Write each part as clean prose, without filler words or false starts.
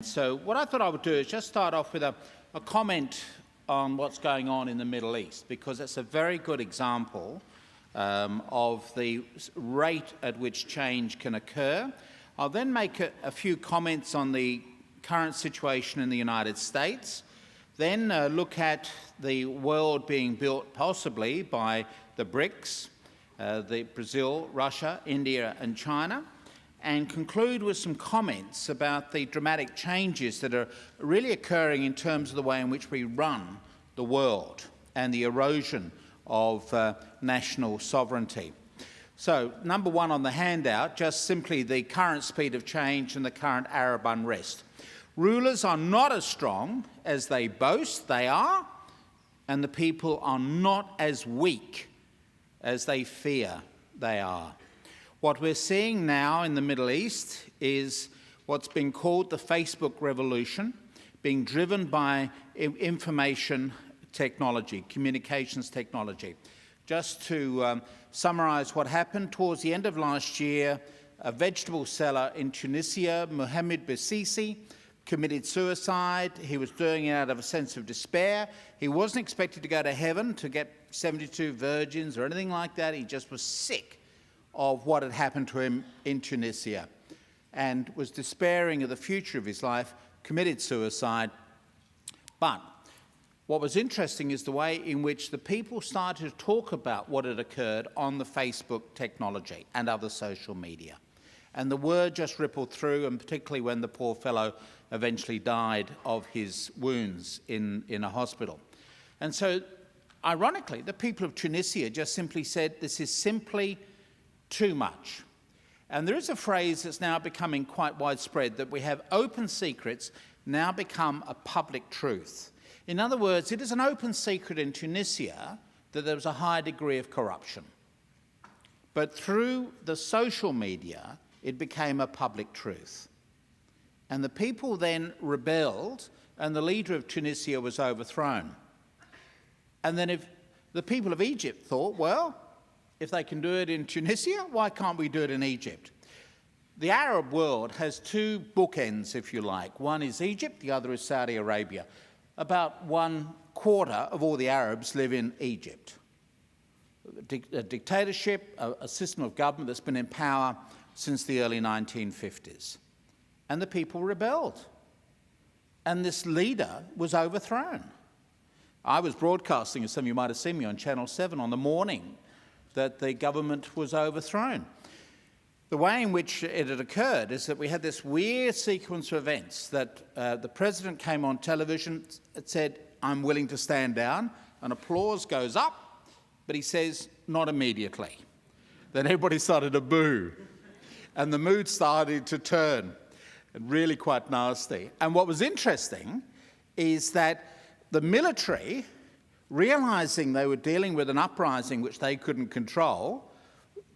So what I thought I would do is just start off with a comment on what's going on in the Middle East, because it's a very good example of the rate at which change can occur. I'll then make a few comments on the current situation in the United States, then look at the world being built possibly by the BRICS, the Brazil, Russia, India and China, and conclude with some comments about the dramatic changes that are really occurring in terms of the way in which we run the world and the erosion of national sovereignty. So, number one on the handout, just simply the current speed of change and the current Arab unrest. Rulers are not as strong as they boast they are, and the people are not as weak as they fear they are. What we're seeing now in the Middle East is what's been called the Facebook revolution, being driven by information technology, communications technology. Just to summarise what happened, towards the end of last year, a vegetable seller in Tunisia, Mohamed Bouazizi, committed suicide. He was doing it out of a sense of despair. He wasn't expected to go to heaven to get 72 virgins or anything like that. He just was sick of what had happened to him in Tunisia and was despairing of the future of his life, committed suicide. But what was interesting is the way in which the people started to talk about what had occurred on the Facebook technology and other social media. And the word just rippled through, and particularly when the poor fellow eventually died of his wounds in a hospital. And so, ironically, the people of Tunisia just simply said, this is simply too much. And there is a phrase that's now becoming quite widespread, that we have open secrets now become a public truth. In other words, it is an open secret in Tunisia that there was a high degree of corruption. But through the social media, it became a public truth. And the people then rebelled, and the leader of Tunisia was overthrown. And then if the people of Egypt thought, well, if they can do it in Tunisia, why can't we do it in Egypt? The Arab world has two bookends, if you like. One is Egypt, the other is Saudi Arabia. About 1/4 of all the Arabs live in Egypt. A dictatorship, a system of government that's been in power since the early 1950s. And the people rebelled. And this leader was overthrown. I was broadcasting, as some of you might have seen me, on Channel 7 on the morning that the government was overthrown. The way in which it had occurred is that we had this weird sequence of events that the president came on television, said, I'm willing to stand down, and applause goes up, but he says, not immediately. Then everybody started to boo, and the mood started to turn, and really quite nasty. And what was interesting is that the military, realising they were dealing with an uprising which they couldn't control,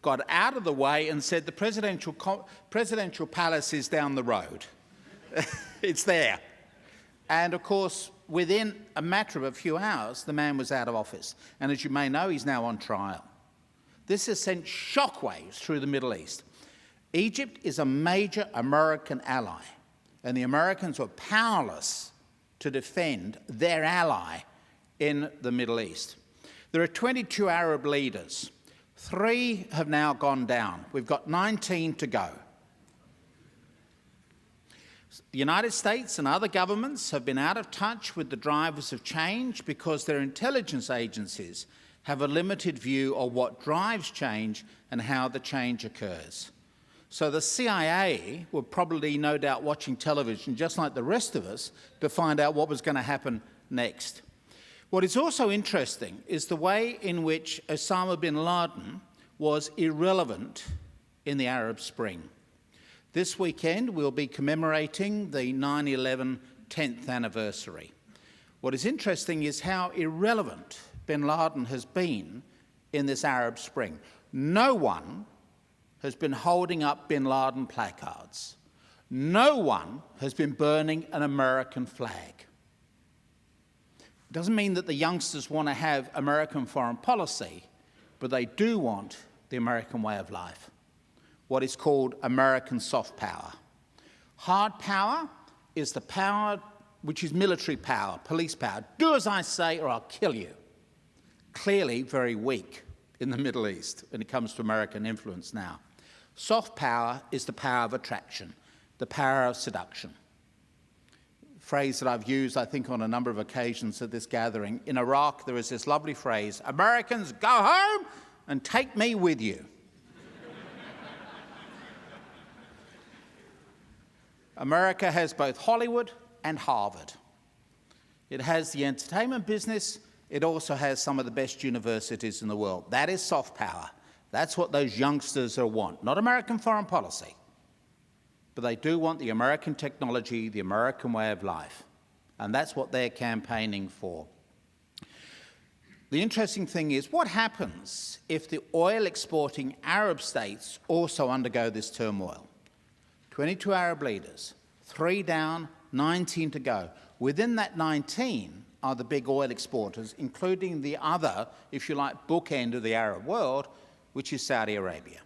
got out of the way and said the presidential palace is down the road. It's there. And of course, within a matter of a few hours, the man was out of office. And as you may know, he's now on trial. This has sent shockwaves through the Middle East. Egypt is a major American ally, and the Americans were powerless to defend their ally in the Middle East. There are 22 Arab leaders. 3 have now gone down. We've got 19 to go. The United States and other governments have been out of touch with the drivers of change because their intelligence agencies have a limited view of what drives change and how the change occurs. So the CIA were probably, no doubt, watching television, just like the rest of us, to find out what was going to happen next. What is also interesting is the way in which Osama bin Laden was irrelevant in the Arab Spring. This weekend we'll be commemorating the 9/11 10th anniversary. What is interesting is how irrelevant bin Laden has been in this Arab Spring. No one has been holding up bin Laden placards. No one has been burning an American flag. It doesn't mean that the youngsters want to have American foreign policy, but they do want the American way of life, what is called American soft power. Hard power is the power which is military power, police power. Do as I say or I'll kill you. Clearly very weak in the Middle East when it comes to American influence now. Soft power is the power of attraction, the power of seduction. Phrase that I've used, I think, on a number of occasions at this gathering. In Iraq, there is this lovely phrase, Americans, go home and take me with you. America has both Hollywood and Harvard. It has the entertainment business. It also has some of the best universities in the world. That is soft power. That's what those youngsters want. Not American foreign policy, but they do want the American technology, the American way of life. And that's what they're campaigning for. The interesting thing is, what happens if the oil-exporting Arab states also undergo this turmoil? 22 Arab leaders, 3 down, 19 to go. Within that 19 are the big oil exporters, including the other, if you like, bookend of the Arab world, which is Saudi Arabia.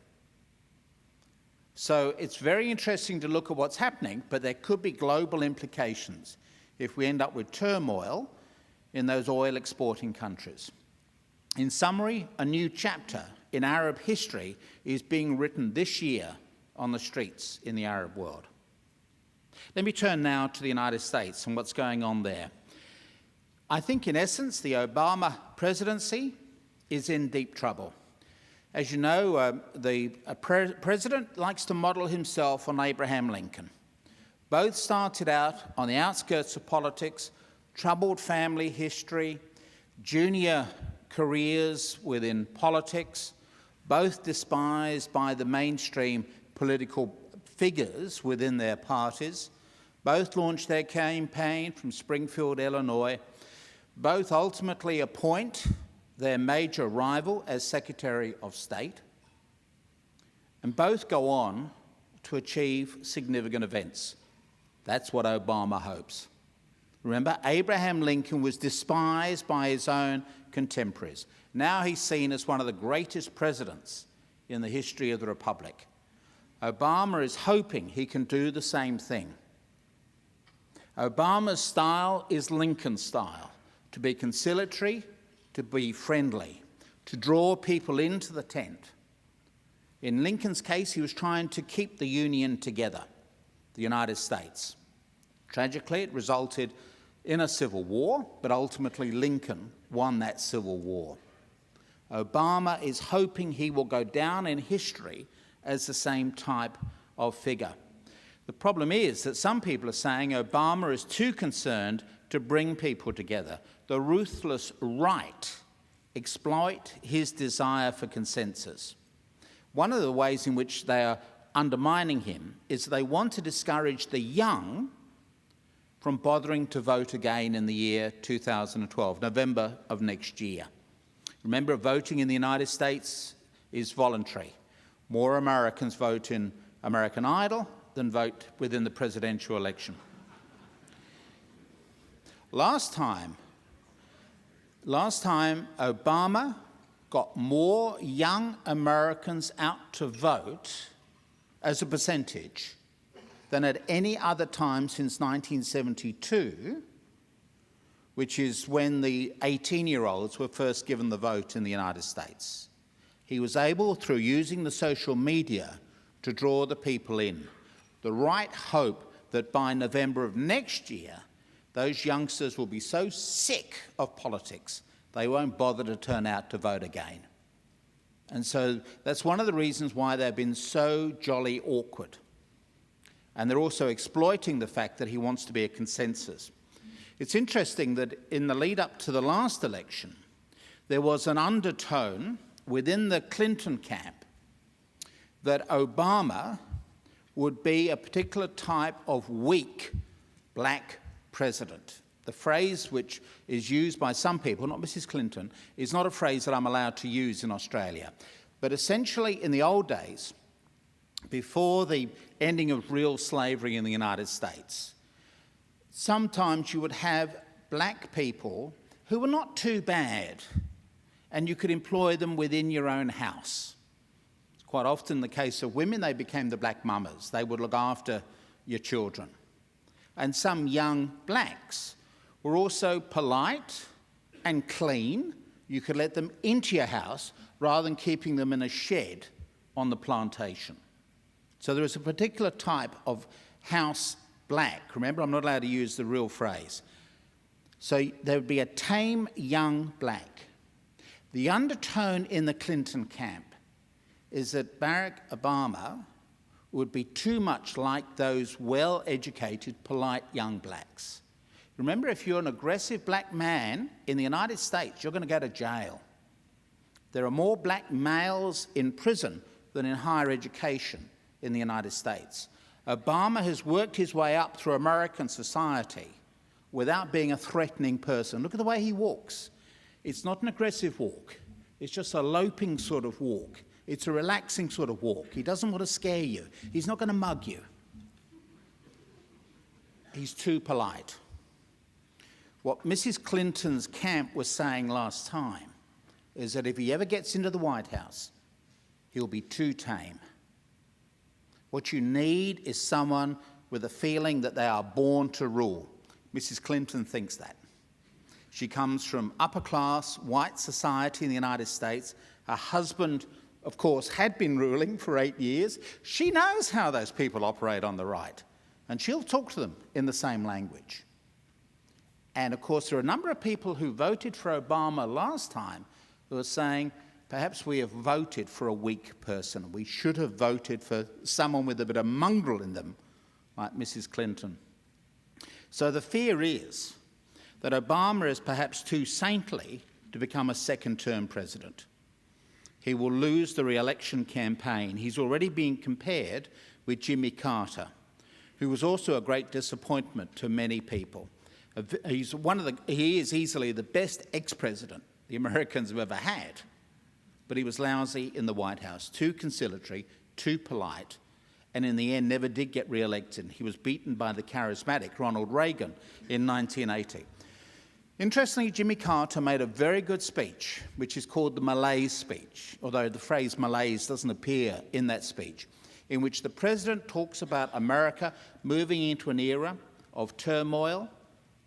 So it's very interesting to look at what's happening, but there could be global implications if we end up with turmoil in those oil-exporting countries. In summary, a new chapter in Arab history is being written this year on the streets in the Arab world. Let me turn now to the United States and what's going on there. I think, in essence, the Obama presidency is in deep trouble. As you know, the president likes to model himself on Abraham Lincoln. Both started out on the outskirts of politics, troubled family history, junior careers within politics, both despised by the mainstream political figures within their parties. Both launched their campaign from Springfield, Illinois. Both ultimately appoint their major rival as Secretary of State. And both go on to achieve significant events. That's what Obama hopes. Remember, Abraham Lincoln was despised by his own contemporaries. Now he's seen as one of the greatest presidents in the history of the Republic. Obama is hoping he can do the same thing. Obama's style is Lincoln's style, to be conciliatory, to be friendly, to draw people into the tent. In Lincoln's case, he was trying to keep the Union together, the United States. Tragically, it resulted in a civil war, but ultimately Lincoln won that civil war. Obama is hoping he will go down in history as the same type of figure. The problem is that some people are saying Obama is too concerned to bring people together. The ruthless right exploit his desire for consensus. One of the ways in which they are undermining him is they want to discourage the young from bothering to vote again in the year 2012, November of next year. Remember, voting in the United States is voluntary. More Americans vote in American Idol than vote within the presidential election. Last time Obama got more young Americans out to vote as a percentage than at any other time since 1972, which is when the 18-year-olds were first given the vote in the United States. He was able, through using the social media, to draw the people in. The right hope that by November of next year, those youngsters will be so sick of politics, they won't bother to turn out to vote again. And so that's one of the reasons why they've been so jolly awkward. And they're also exploiting the fact that he wants to be a consensus. It's interesting that in the lead up to the last election, there was an undertone within the Clinton camp that Obama would be a particular type of weak black president. The phrase which is used by some people, not Mrs. Clinton, is not a phrase that I'm allowed to use in Australia. But essentially, in the old days, before the ending of real slavery in the United States, sometimes you would have black people who were not too bad, and you could employ them within your own house. It's quite often the case of women, they became the black mamas. They would look after your children. and some young blacks were also polite and clean. You could let them into your house rather than keeping them in a shed on the plantation. So there was a particular type of house black. Remember, I'm not allowed to use the real phrase. So there would be a tame young black. The undertone in the Clinton camp is that Barack Obama would be too much like those well-educated, polite young blacks. Remember, if you're an aggressive black man in the United States, you're going to go to jail. There are more black males in prison than in higher education in the United States. Obama has worked his way up through American society without being a threatening person. Look at the way he walks. It's not an aggressive walk. It's just a loping sort of walk. It's a relaxing sort of walk. He doesn't want to scare you. He's not going to mug you. He's too polite. What Mrs. Clinton's camp was saying last time is that if he ever gets into the White House, he'll be too tame. What you need is someone with a feeling that they are born to rule. Mrs. Clinton thinks that. She comes from upper-class white society in the United States. Her husband, of course, had been ruling for 8 years. She knows how those people operate on the right, and she'll talk to them in the same language. And, of course, there are a number of people who voted for Obama last time who are saying, perhaps we have voted for a weak person. We should have voted for someone with a bit of mongrel in them, like Mrs. Clinton. So the fear is that Obama is perhaps too saintly to become a second-term president. He will lose the re-election campaign. He's already been compared with Jimmy Carter, who was also a great disappointment to many people. He is easily the best ex-president the Americans have ever had, but he was lousy in the White House, too conciliatory, too polite, and in the end never did get re-elected. He was beaten by the charismatic Ronald Reagan in 1980. Interestingly, Jimmy Carter made a very good speech, which is called the Malaise Speech, although the phrase Malaise doesn't appear in that speech, in which the president talks about America moving into an era of turmoil,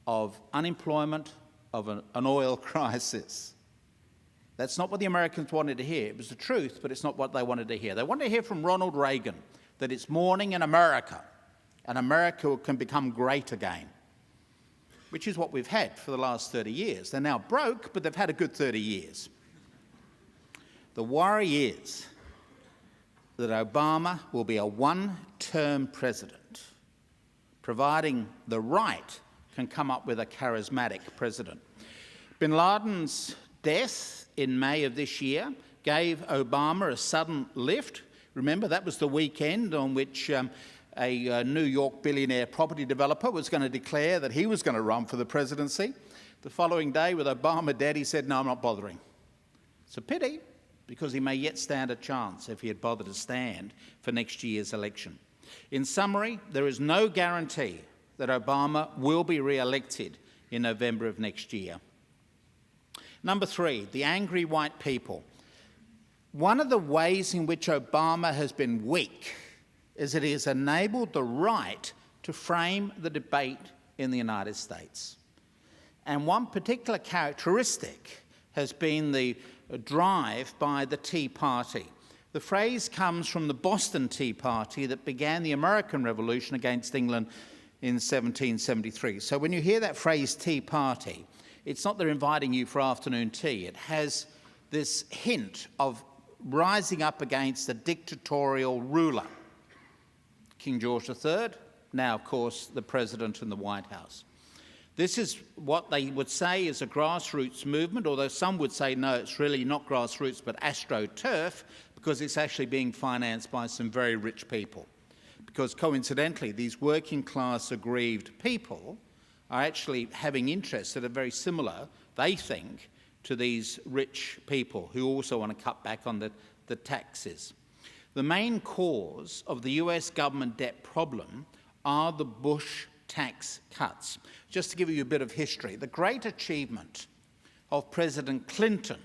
of unemployment, of an oil crisis. That's not what the Americans wanted to hear. It was the truth, but it's not what they wanted to hear. They wanted to hear from Ronald Reagan that it's morning in America, and America can become great again, which is what we've had for the last 30 years. They're now broke, but they've had a good 30 years. The worry is that Obama will be a one-term president, providing the right can come up with a charismatic president. Bin Laden's death in May of this year gave Obama a sudden lift. Remember, that was the weekend on which a New York billionaire property developer was going to declare that he was going to run for the presidency. The following day, with Obama dead, he said, no, I'm not bothering. It's a pity, because he may yet stand a chance if he had bothered to stand for next year's election. In summary, there is no guarantee that Obama will be re-elected in November of next year. Number 3, the angry white people. One of the ways in which Obama has been weak is that he has enabled the right to frame the debate in the United States. And one particular characteristic has been the drive by the Tea Party. The phrase comes from the Boston Tea Party that began the American Revolution against England in 1773. So when you hear that phrase, Tea Party, it's not they're inviting you for afternoon tea. It has this hint of rising up against a dictatorial ruler. King George III, now, of course, the president in the White House. This is what they would say is a grassroots movement, although some would say, no, it's really not grassroots, but astroturf, because it's actually being financed by some very rich people. Because coincidentally, these working-class aggrieved people are actually having interests that are very similar, they think, to these rich people who also want to cut back on the taxes. The main cause of the US government debt problem are the Bush tax cuts. Just to give you a bit of history, the great achievement of President Clinton,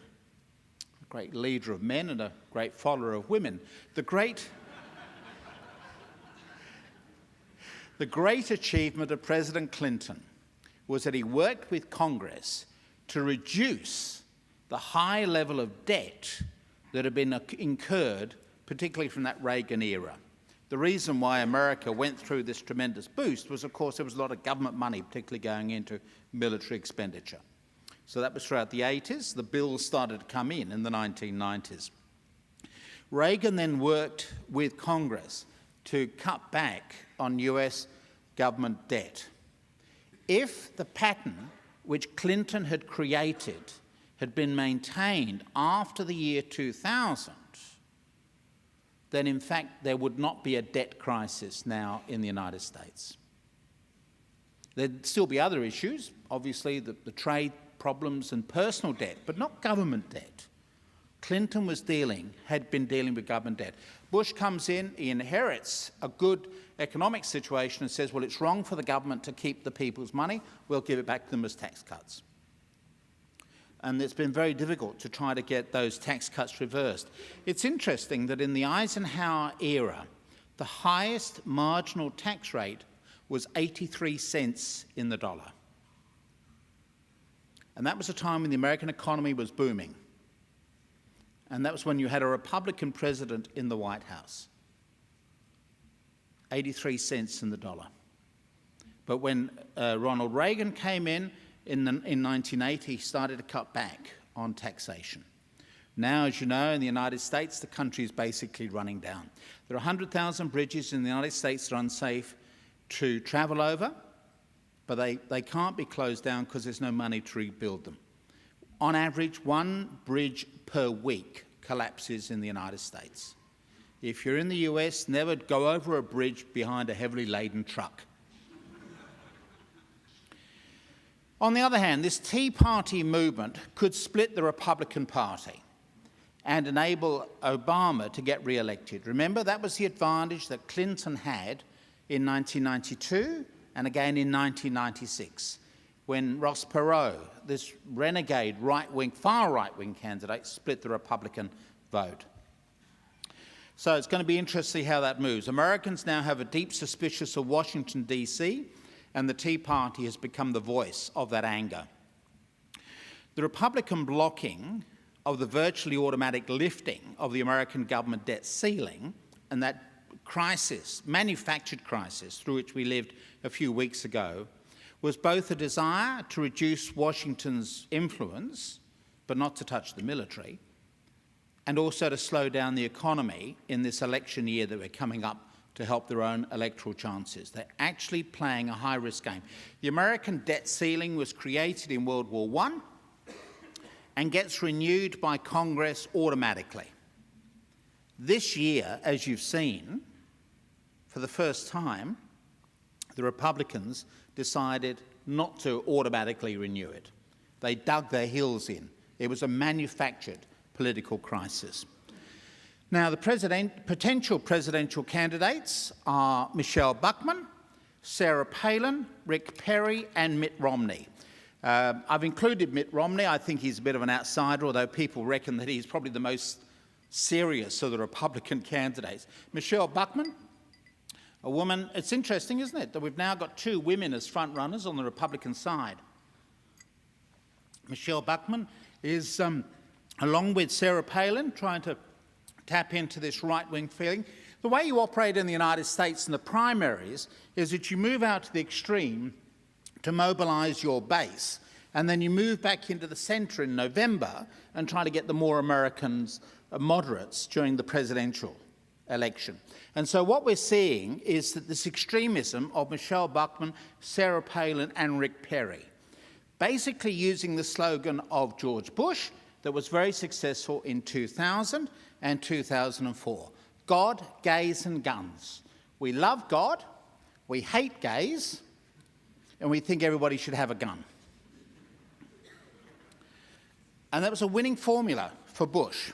a great leader of men and a great follower of women, the great The great achievement of President Clinton was that he worked with Congress to reduce the high level of debt that had been incurred, particularly from that Reagan era. The reason why America went through this tremendous boost was, of course, there was a lot of government money, particularly going into military expenditure. So that was throughout the 80s. The bills started to come in the 1990s. Reagan then worked with Congress to cut back on US government debt. If the pattern which Clinton had created had been maintained after the year 2000, then in fact there would not be a debt crisis now in the United States. There'd still be other issues, obviously the trade problems and personal debt, but not government debt. Clinton had been dealing with government debt. Bush comes in, he inherits a good economic situation and says, well, it's wrong for the government to keep the people's money, we'll give it back to them as tax cuts. And it's been very difficult to try to get those tax cuts reversed. It's interesting that in the Eisenhower era, the highest marginal tax rate was 83 cents in the dollar. And that was a time when the American economy was booming. And that was when you had a Republican president in the White House. 83 cents in the dollar. But when Ronald Reagan came in 1980, he started to cut back on taxation. Now, as you know, in the United States, the country is basically running down. There are 100,000 bridges in the United States that are unsafe to travel over, but they can't be closed down because there's no money to rebuild them. On average, one bridge per week collapses in the United States. If you're in the US, never go over a bridge behind a heavily laden truck. On the other hand, this Tea Party movement could split the Republican Party and enable Obama to get re-elected. Remember, that was the advantage that Clinton had in 1992 and again in 1996, when Ross Perot, this renegade right-wing, far right-wing candidate, split the Republican vote. So it's going to be interesting to see how that moves. Americans now have a deep suspicion of Washington, D.C., and the Tea Party has become the voice of that anger. The Republican blocking of the virtually automatic lifting of the American government debt ceiling and that crisis, manufactured crisis, through which we lived a few weeks ago, was both a desire to reduce Washington's influence, but not to touch the military, and also to slow down the economy in this election year that we're coming up to help their own electoral chances. They're actually playing a high-risk game. The American debt ceiling was created in World War I and gets renewed by Congress automatically. This year, as you've seen, for the first time, the Republicans decided not to automatically renew it. They dug their heels in. It was a manufactured political crisis. Now, the potential presidential candidates are Michelle Bachmann, Sarah Palin, Rick Perry, and Mitt Romney. I've included Mitt Romney. I think he's a bit of an outsider, although people reckon that he's probably the most serious of the Republican candidates. Michelle Bachmann, a woman. It's interesting, isn't it, that we've now got two women as front runners on the Republican side. Michelle Bachmann is, along with Sarah Palin, trying to tap into this right-wing feeling. The way you operate in the United States in the primaries is that you move out to the extreme to mobilise your base, and then you move back into the centre in November and try to get the more Americans, moderates, during the presidential election. And so what we're seeing is that this extremism of Michelle Bachmann, Sarah Palin and Rick Perry, basically using the slogan of George Bush that was very successful in 2000 and 2004. God, gays and guns. We love God, we hate gays, and we think everybody should have a gun. And that was a winning formula for Bush.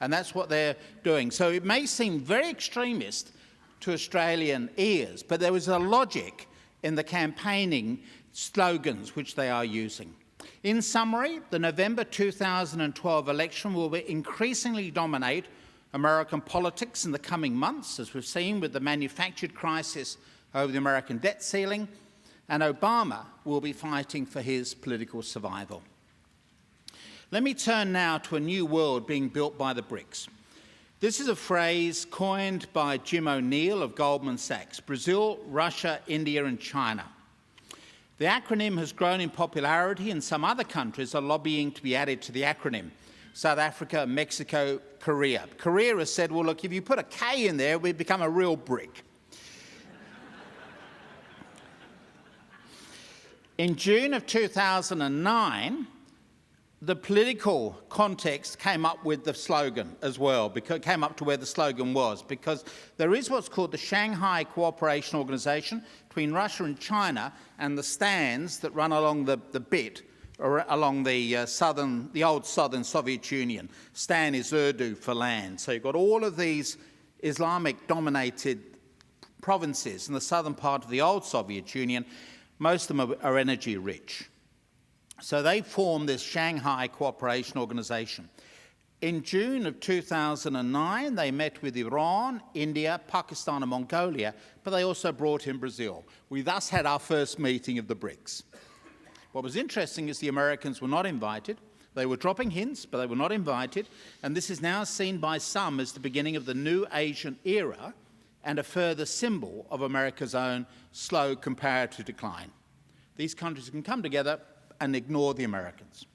And that's what they're doing. So it may seem very extremist to Australian ears, but there was a logic in the campaigning slogans which they are using. In summary, the November 2012 election will increasingly dominate American politics in the coming months, as we've seen with the manufactured crisis over the American debt ceiling, and Obama will be fighting for his political survival. Let me turn now to a new world being built by the BRICS. This is a phrase coined by Jim O'Neill of Goldman Sachs: Brazil, Russia, India and China. The acronym has grown in popularity, and some other countries are lobbying to be added to the acronym. South Africa, Mexico, Korea. Korea has said, well, look, if you put a K in there, we become a real BRIC. In June of 2009, the political context came up with the slogan as well, because it came up to where the slogan was, because there is what's called the Shanghai Cooperation Organization between Russia and China, and the stands that run along the bit, or along the old southern Soviet Union. Stan is Urdu for land. So you've got all of these Islamic-dominated provinces in the southern part of the old Soviet Union. Most of them are energy rich. So they formed this Shanghai Cooperation Organization. In June of 2009, they met with Iran, India, Pakistan and Mongolia, but they also brought in Brazil. We thus had our first meeting of the BRICS. What was interesting is the Americans were not invited. They were dropping hints, but they were not invited, and this is now seen by some as the beginning of the new Asian era and a further symbol of America's own slow comparative decline. These countries can come together and ignore the Americans.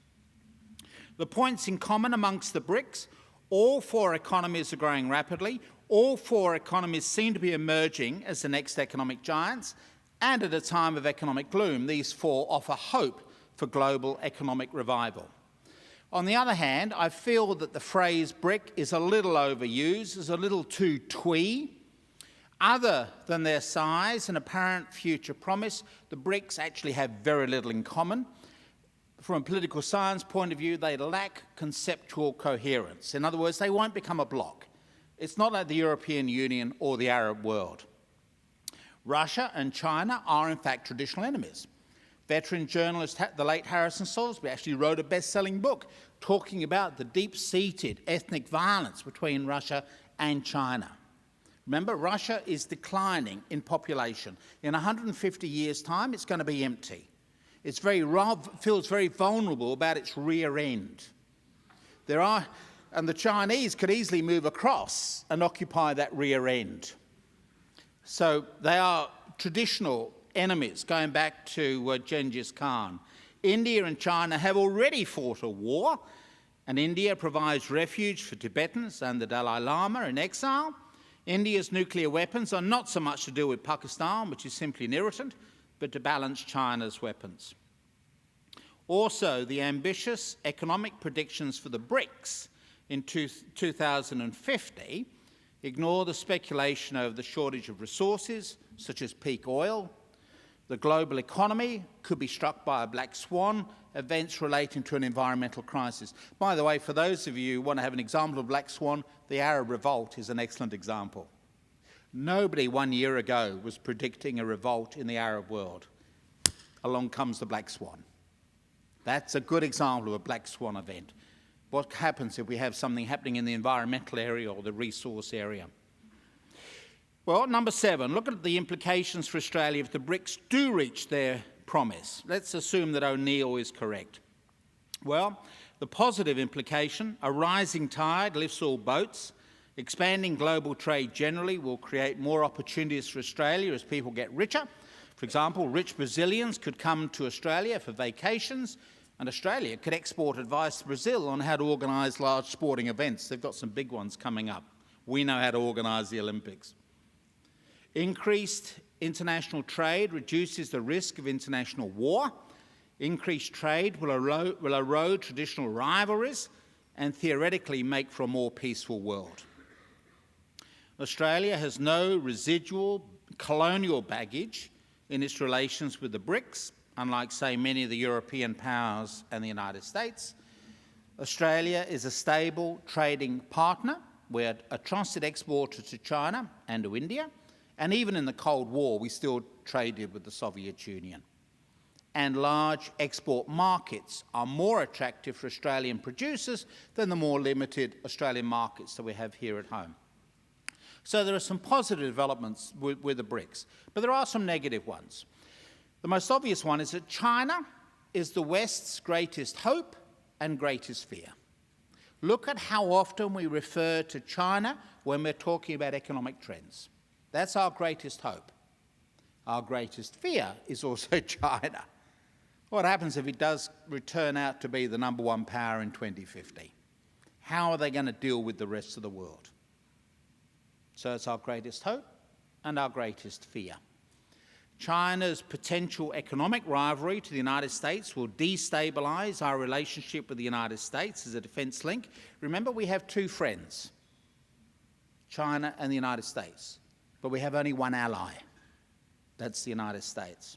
The points in common amongst the BRICS: all four economies are growing rapidly, all four economies seem to be emerging as the next economic giants, and at a time of economic gloom, these four offer hope for global economic revival. On the other hand, I feel that the phrase BRIC is a little overused, is a little too twee. Other than their size and apparent future promise, the BRICS actually have very little in common. From a political science point of view, they lack conceptual coherence. In other words, they won't become a bloc. It's not like the European Union or the Arab world. Russia and China are, in fact, traditional enemies. Veteran journalist, the late Harrison Salisbury, actually wrote a best-selling book talking about the deep-seated ethnic violence between Russia and China. Remember, Russia is declining in population. In 150 years' time, it's going to be empty. It feels very vulnerable about its rear end. And the Chinese could easily move across and occupy that rear end. So they are traditional enemies, going back to Genghis Khan. India and China have already fought a war, and India provides refuge for Tibetans and the Dalai Lama in exile. India's nuclear weapons are not so much to do with Pakistan, which is simply an irritant, but to balance China's weapons. Also, the ambitious economic predictions for the BRICS in 2050 ignore the speculation over the shortage of resources, such as peak oil. The global economy could be struck by a black swan, events relating to an environmental crisis. By the way, for those of you who want to have an example of black swan, the Arab Revolt is an excellent example. Nobody 1 year ago was predicting a revolt in the Arab world. Along comes the black swan. That's a good example of a black swan event. What happens if we have something happening in the environmental area or the resource area? Well, number 7, look at the implications for Australia if the BRICS do reach their promise. Let's assume that O'Neill is correct. Well, the positive implication: a rising tide lifts all boats. Expanding global trade generally will create more opportunities for Australia as people get richer. For example, rich Brazilians could come to Australia for vacations, and Australia could export advice to Brazil on how to organise large sporting events. They've got some big ones coming up. We know how to organise the Olympics. Increased international trade reduces the risk of international war. Increased trade will erode traditional rivalries and theoretically make for a more peaceful world. Australia has no residual colonial baggage in its relations with the BRICS, unlike, say, many of the European powers and the United States. Australia is a stable trading partner. We're a trusted exporter to China and to India, and even in the Cold War, we still traded with the Soviet Union. And large export markets are more attractive for Australian producers than the more limited Australian markets that we have here at home. So there are some positive developments with the BRICS, but there are some negative ones. The most obvious one is that China is the West's greatest hope and greatest fear. Look at how often we refer to China when we're talking about economic trends. That's our greatest hope. Our greatest fear is also China. What happens if it does return out to be the #1 power in 2050? How are they going to deal with the rest of the world? So it's our greatest hope and our greatest fear. China's potential economic rivalry to the United States will destabilise our relationship with the United States as a defence link. Remember, we have two friends, China and the United States, but we have only one ally. That's the United States.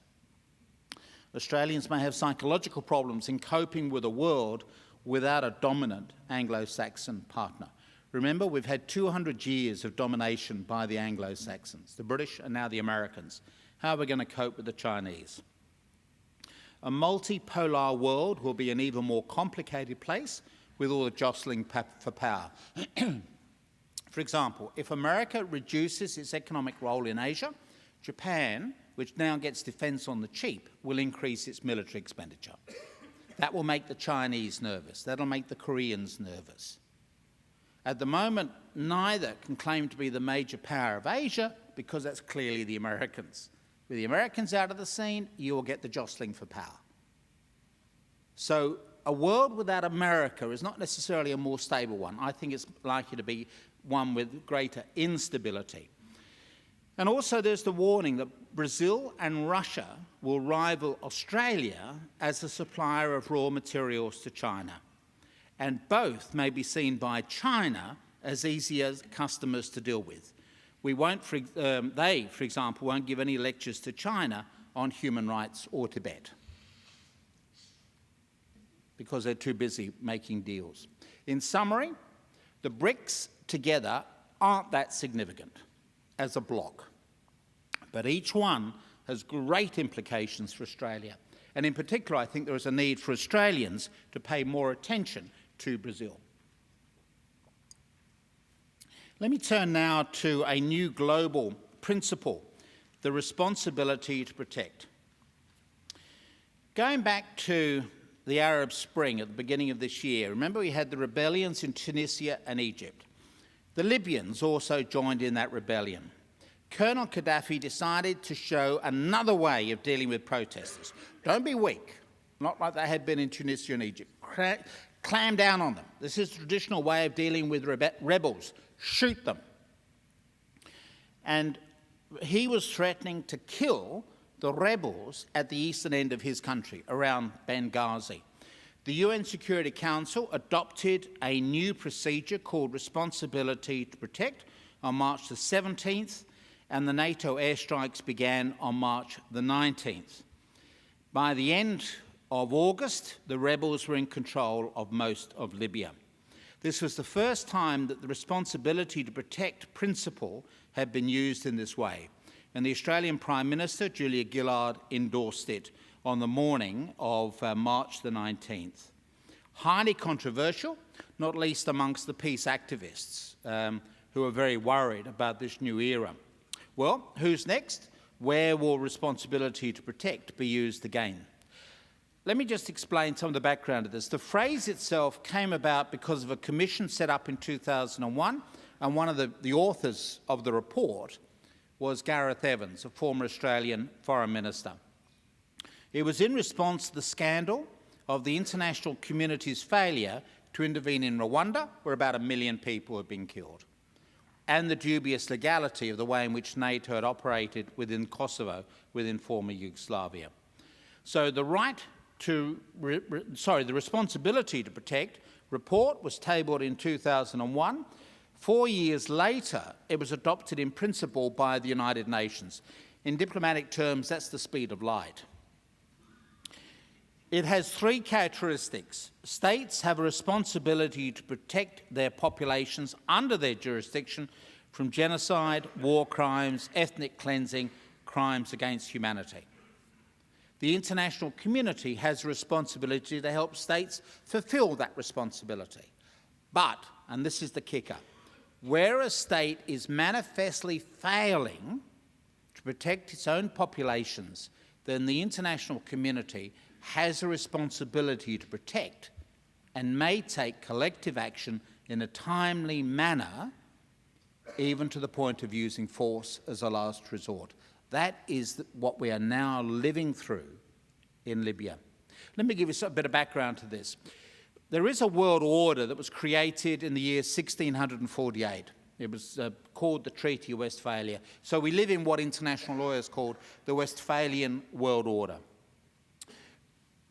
Australians may have psychological problems in coping with a world without a dominant Anglo-Saxon partner. Remember, we've had 200 years of domination by the Anglo-Saxons, the British and now the Americans. How are we going to cope with the Chinese? A multipolar world will be an even more complicated place with all the jostling for power. For example, if America reduces its economic role in Asia, Japan, which now gets defence on the cheap, will increase its military expenditure. That will make the Chinese nervous. That'll make the Koreans nervous. At the moment, neither can claim to be the major power of Asia because that's clearly the Americans. With the Americans out of the scene, you will get the jostling for power. So a world without America is not necessarily a more stable one. I think it's likely to be one with greater instability. And also there's the warning that Brazil and Russia will rival Australia as a supplier of raw materials to China. And both may be seen by China as easier customers to deal with. They, for example, won't give any lectures to China on human rights or Tibet because they're too busy making deals. In summary, the BRICS together aren't that significant as a bloc, but each one has great implications for Australia. And in particular, I think there is a need for Australians to pay more attention to Brazil. Let me turn now to a new global principle, the responsibility to protect. Going back to the Arab Spring at the beginning of this year, remember we had the rebellions in Tunisia and Egypt. The Libyans also joined in that rebellion. Colonel Gaddafi decided to show another way of dealing with protesters. Don't be weak, not like they had been in Tunisia and Egypt. Clam down on them. This is the traditional way of dealing with rebels. Shoot them. And he was threatening to kill the rebels at the eastern end of his country, around Benghazi. The UN Security Council adopted a new procedure called Responsibility to Protect on March the 17th, and the NATO airstrikes began on March the 19th. By the end of August, the rebels were in control of most of Libya. This was the first time that the responsibility to protect principle had been used in this way, and the Australian Prime Minister, Julia Gillard, endorsed it on the morning of March the 19th. Highly controversial, not least amongst the peace activists who are very worried about this new era. Well, who's next? Where will responsibility to protect be used again? Let me just explain some of the background of this. The phrase itself came about because of a commission set up in 2001, and one of the authors of the report was Gareth Evans, a former Australian foreign minister. It was in response to the scandal of the international community's failure to intervene in Rwanda, where about 1 million people had been killed, and the dubious legality of the way in which NATO had operated within Kosovo, within former Yugoslavia. So the responsibility to protect report was tabled in 2001. 4 years later, it was adopted in principle by the United Nations. In diplomatic terms, that's the speed of light. It has 3 characteristics. States have a responsibility to protect their populations under their jurisdiction from genocide, war crimes, ethnic cleansing, crimes against humanity. The international community has a responsibility to help states fulfil that responsibility. But, and this is the kicker, where a state is manifestly failing to protect its own populations, then the international community has a responsibility to protect and may take collective action in a timely manner, even to the point of using force as a last resort. That is what we are now living through in Libya. Let me give you a bit of background to this. There is a world order that was created in the year 1648. It was called the Treaty of Westphalia. So we live in what international lawyers called the Westphalian world order.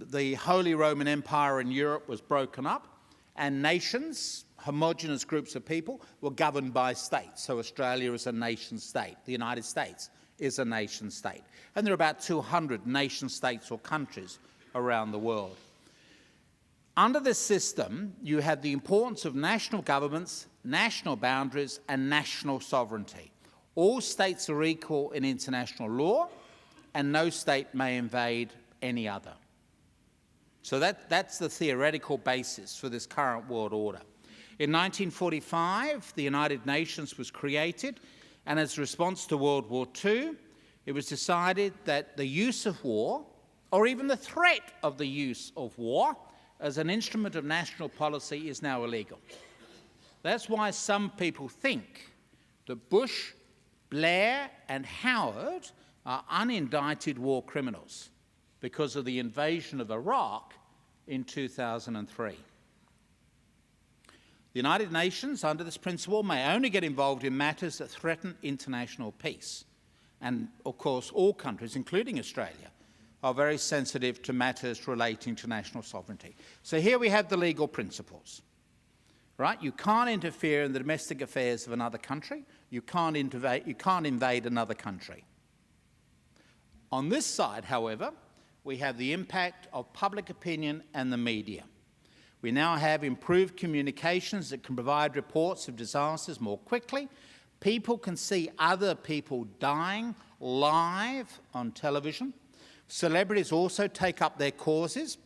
The Holy Roman Empire in Europe was broken up, and nations, homogenous groups of people, were governed by states. So Australia is a nation state. The United States is a nation state. And there are about 200 nation states or countries around the world. Under this system, you have the importance of national governments, national boundaries, and national sovereignty. All states are equal in international law, and no state may invade any other. So that's the theoretical basis for this current world order. In 1945, the United Nations was created, and as a response to World War II, it was decided that the use of war, or even the threat of the use of war, as an instrument of national policy is now illegal. That's why some people think that Bush, Blair, and Howard are unindicted war criminals because of the invasion of Iraq in 2003. The United Nations, under this principle, may only get involved in matters that threaten international peace. And, of course, all countries, including Australia, are very sensitive to matters relating to national sovereignty. So here we have the legal principles, right? You can't interfere in the domestic affairs of another country. You can't invade another country. On this side, however, we have the impact of public opinion and the media. We now have improved communications that can provide reports of disasters more quickly. People can see other people dying live on television. Celebrities also take up their causes.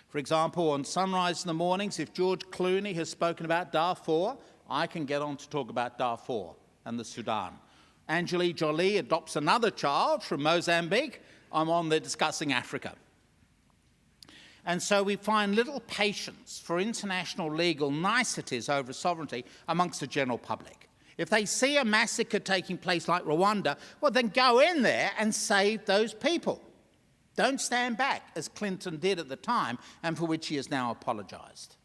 For example, on Sunrise in the Mornings, if George Clooney has spoken about Darfur, I can get on to talk about Darfur and the Sudan. Angelina Jolie adopts another child from Mozambique, I'm on there discussing Africa. And so we find little patience for international legal niceties over sovereignty amongst the general public. If they see a massacre taking place like Rwanda, well, then go in there and save those people. Don't stand back, as Clinton did at the time, and for which he has now apologised.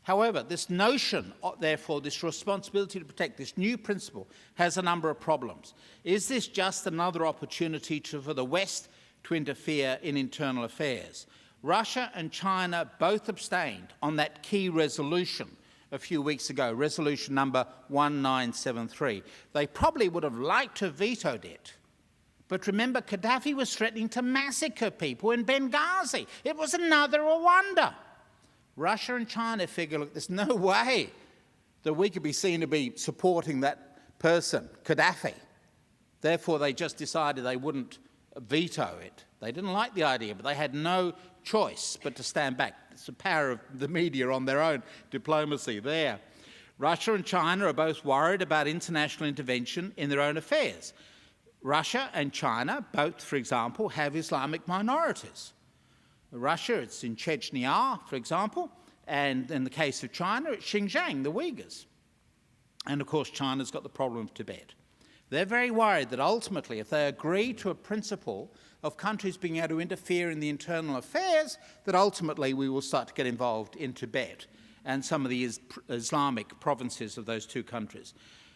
However, this notion, therefore, this responsibility to protect, this new principle, has a number of problems. Is this just another opportunity for the West to interfere in internal affairs? Russia and China both abstained on that key resolution a few weeks ago, resolution number 1973. They probably would have liked to have vetoed it. But remember, Gaddafi was threatening to massacre people in Benghazi. It was another Rwanda. Russia and China figure, look, there's no way that we could be seen to be supporting that person, Gaddafi. Therefore, they just decided they wouldn't veto it. They didn't like the idea, but they had no choice but to stand back. It's the power of the media on their own diplomacy there. Russia and China are both worried about international intervention in their own affairs. Russia and China both, for example, have Islamic minorities. Russia, it's in Chechnya, for example, and in the case of China, it's Xinjiang, the Uyghurs. And, of course, China's got the problem of Tibet. They're very worried that ultimately, if they agree to a principle of countries being able to interfere in the internal affairs, that ultimately we will start to get involved in Tibet and some of the Islamic provinces of those two countries.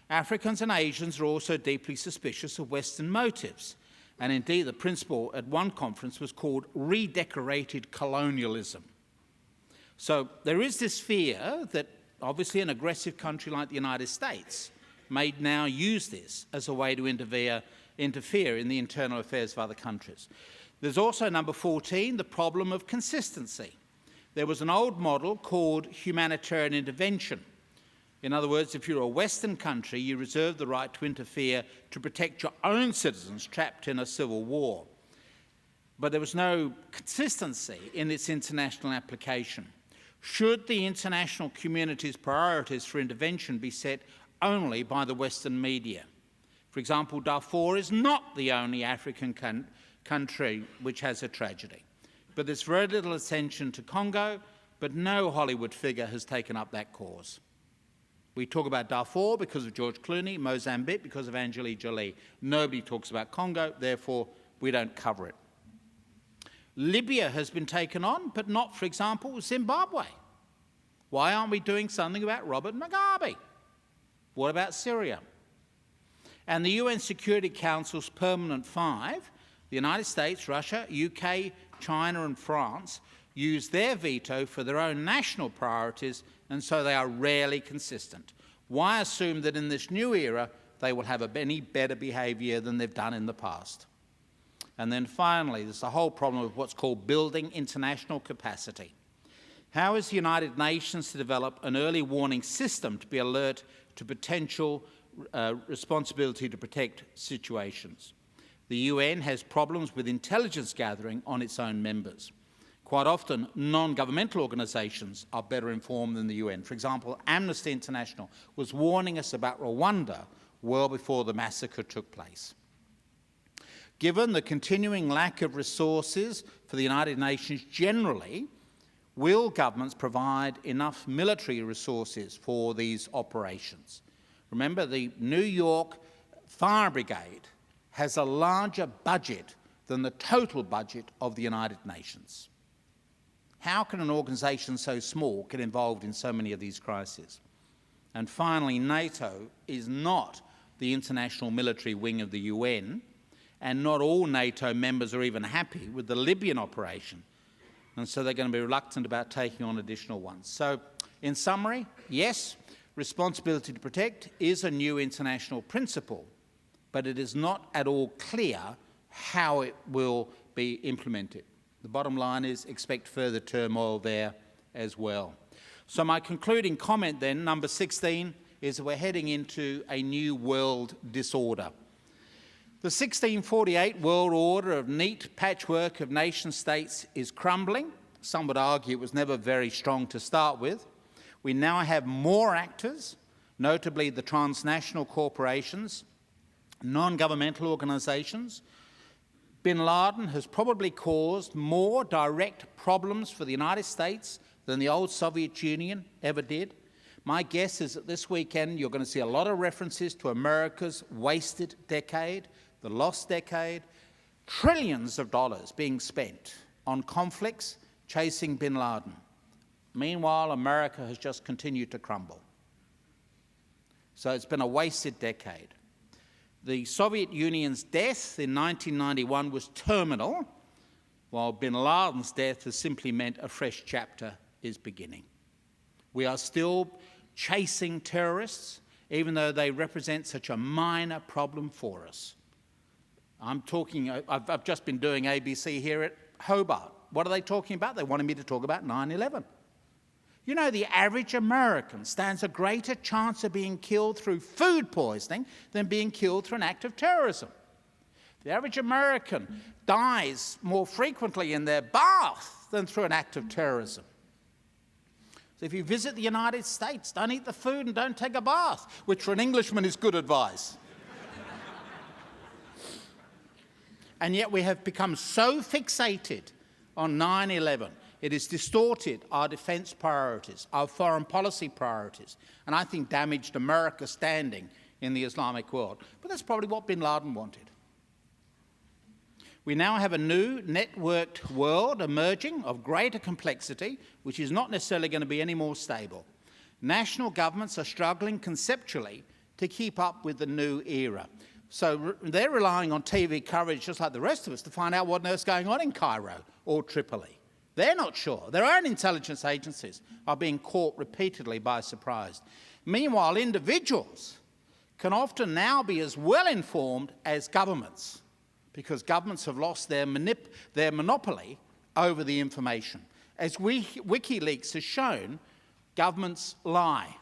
Africans and Asians are also deeply suspicious of Western motives. And indeed, the principle at one conference was called redecorated colonialism. So there is this fear that obviously an aggressive country like the United States may now use this as a way to interfere in the internal affairs of other countries. There's also, number 14, the problem of consistency. There was an old model called humanitarian intervention. In other words, if you're a Western country, you reserve the right to interfere to protect your own citizens trapped in a civil war. But there was no consistency in its international application. Should the international community's priorities for intervention be set only by the Western media? For example, Darfur is not the only African country which has a tragedy. But there's very little attention to Congo, but no Hollywood figure has taken up that cause. We talk about Darfur because of George Clooney, Mozambique because of Angelina Jolie. Nobody talks about Congo, therefore we don't cover it. Libya has been taken on, but not, for example, Zimbabwe. Why aren't we doing something about Robert Mugabe? What about Syria? And the UN Security Council's Permanent Five, the United States, Russia, UK, China and France, use their veto for their own national priorities, and so they are rarely consistent. Why assume that in this new era they will have any better behaviour than they've done in the past? And then finally, there's the whole problem of what's called building international capacity. How is the United Nations to develop an early warning system to be alert to potential responsibility to protect situations? The UN has problems with intelligence gathering on its own members. Quite often, non-governmental organisations are better informed than the UN. For example, Amnesty International was warning us about Rwanda well before the massacre took place. Given the continuing lack of resources for the United Nations generally, will governments provide enough military resources for these operations? Remember, the New York Fire Brigade has a larger budget than the total budget of the United Nations. How can an organisation so small get involved in so many of these crises? And finally, NATO is not the international military wing of the UN, and not all NATO members are even happy with the Libyan operation. And so they're going to be reluctant about taking on additional ones. So, in summary, yes, responsibility to protect is a new international principle, but it is not at all clear how it will be implemented. The bottom line is expect further turmoil there as well. So my concluding comment then, number 16, is that we're heading into a new world disorder. The 1648 world order of neat patchwork of nation-states is crumbling. Some would argue it was never very strong to start with. We now have more actors, notably the transnational corporations, non-governmental organisations. Bin Laden has probably caused more direct problems for the United States than the old Soviet Union ever did. My guess is that this weekend you're going to see a lot of references to America's wasted decade, the lost decade, trillions of dollars being spent on conflicts chasing Bin Laden. Meanwhile, America has just continued to crumble. So it's been a wasted decade. The Soviet Union's death in 1991 was terminal, while Bin Laden's death has simply meant a fresh chapter is beginning. We are still chasing terrorists, even though they represent such a minor problem for us. I've just been doing ABC here at Hobart. What are they talking about? They wanted me to talk about 9/11. You know, the average American stands a greater chance of being killed through food poisoning than being killed through an act of terrorism. The average American dies more frequently in their bath than through an act of terrorism. So if you visit the United States, don't eat the food and don't take a bath, which for an Englishman is good advice. And yet we have become so fixated on 9/11. It has distorted our defence priorities, our foreign policy priorities, and I think damaged America's standing in the Islamic world. But that's probably what Bin Laden wanted. We now have a new networked world emerging of greater complexity, which is not necessarily going to be any more stable. National governments are struggling conceptually to keep up with the new era. So they're relying on TV coverage, just like the rest of us, to find out what on earth's going on in Cairo or Tripoli. They're not sure. Their own intelligence agencies are being caught repeatedly by surprise. Meanwhile, individuals can often now be as well informed as governments, because governments have lost their monopoly over the information. As WikiLeaks has shown, governments lie.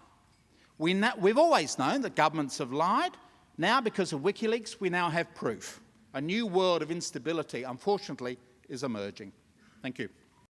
We've always known that governments have lied. Now, because of WikiLeaks, we now have proof. A new world of instability, unfortunately, is emerging. Thank you.